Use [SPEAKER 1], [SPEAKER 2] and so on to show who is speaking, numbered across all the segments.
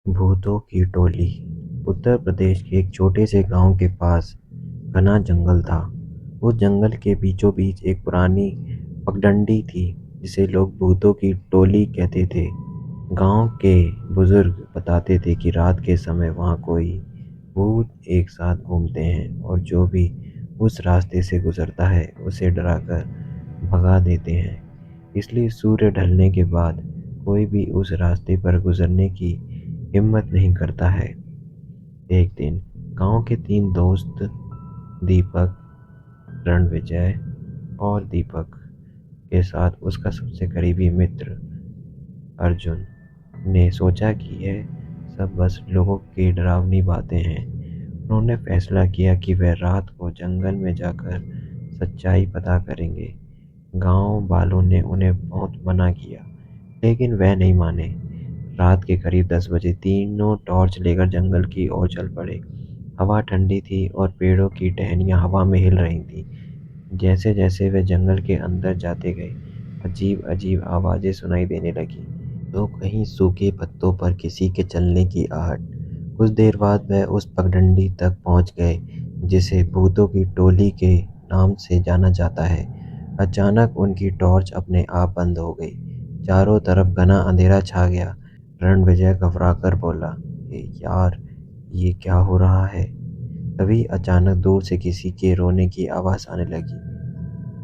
[SPEAKER 1] भूतों की टोली। उत्तर प्रदेश के एक छोटे से गांव के पास घना जंगल था। उस जंगल के बीचों बीच एक पुरानी पगडंडी थी जिसे लोग भूतों की टोली कहते थे। गांव के बुजुर्ग बताते थे कि रात के समय वहां कोई भूत एक साथ घूमते हैं और जो भी उस रास्ते से गुजरता है उसे डराकर भगा देते हैं। इसलिए सूर्य ढलने के बाद कोई भी उस रास्ते पर गुजरने की हिम्मत नहीं करता है। एक दिन गांव के 3 दोस्त दीपक, रणविजय और दीपक के साथ उसका सबसे करीबी मित्र अर्जुन ने सोचा कि यह सब बस लोगों की डरावनी बातें हैं। उन्होंने फैसला किया कि वे रात को जंगल में जाकर सच्चाई पता करेंगे। गांव वालों ने उन्हें बहुत मना किया, लेकिन वह नहीं माने। रात के करीब 10 बजे तीनों टॉर्च लेकर जंगल की ओर चल पड़े। हवा ठंडी थी और पेड़ों की टहनियाँ हवा में हिल रही थीं। जैसे जैसे वे जंगल के अंदर जाते गए, अजीब अजीब आवाज़ें सुनाई देने लगीं। तो कहीं सूखे पत्तों पर किसी के चलने की आहट। कुछ देर बाद वह उस पगडंडी तक पहुंच गए जिसे भूतों की टोली के नाम से जाना जाता है। अचानक उनकी टॉर्च अपने आप बंद हो गई। चारों तरफ घना अंधेरा छा गया। रणविजय घबराकर बोला, यार, ये क्या हो रहा है?" तभी अचानक दूर से किसी के रोने की आवाज़ आने लगी।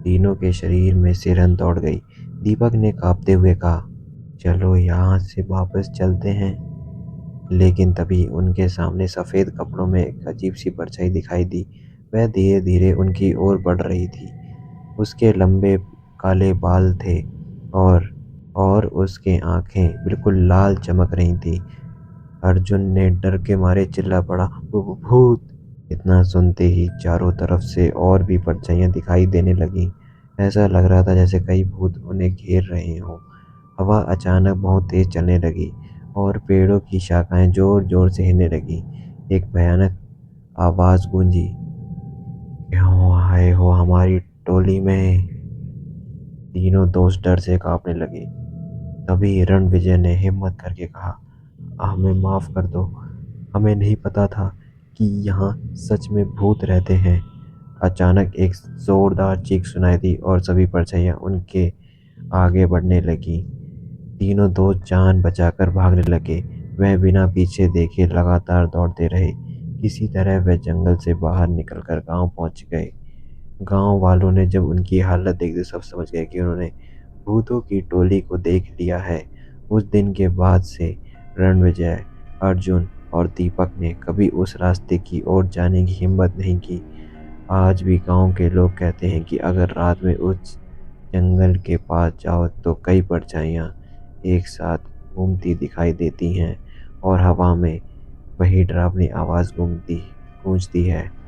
[SPEAKER 1] तीनों के शरीर में सिरहन दौड़ गई। दीपक ने कांपते हुए कहा, "चलो यहाँ से वापस चलते हैं।" लेकिन तभी उनके सामने सफ़ेद कपड़ों में एक अजीब सी परछाई दिखाई दी। वह धीरे धीरे उनकी ओर बढ़ रही थी। उसके लंबे काले बाल थे और उसके आंखें बिल्कुल लाल चमक रही थी। अर्जुन ने डर के मारे चिल्ला पड़ा, भूत!" इतना सुनते ही चारों तरफ से और भी परछाइयां दिखाई देने लगीं। ऐसा लग रहा था जैसे कई भूत उन्हें घेर रहे हों। हवा अचानक बहुत तेज चलने लगी और पेड़ों की शाखाएं जोर जोर से हिलने लगी। एक भयानक आवाज गूंजी, "क्यों आए हो हमारी टोली में?" तीनों दोस्त डर से कांपने लगे। तभी रणविजय ने हिम्मत करके कहा, "हमें माफ कर दो। हमें नहीं पता था कि यहाँ सच में भूत रहते हैं।" अचानक एक जोरदार चीख सुनाई दी और सभी परछाइयाँ उनके आगे बढ़ने लगी। तीनों दोस्त जान बचाकर भागने लगे। वह बिना पीछे देखे लगातार दौड़ते रहे। किसी तरह वह जंगल से बाहर निकलकर गांव पहुंच गए। गांव वालों ने जब उनकी हालत देखी तो सब समझ गए कि उन्होंने भूतों की टोली को देख लिया है। उस दिन के बाद से रणविजय, अर्जुन और दीपक ने कभी उस रास्ते की ओर जाने की हिम्मत नहीं की। आज भी गांव के लोग कहते हैं कि अगर रात में उस जंगल के पास जाओ तो कई परछाइयाँ एक साथ घूमती दिखाई देती हैं और हवा में वही डरावनी आवाज़ गूंजती गूंजती है।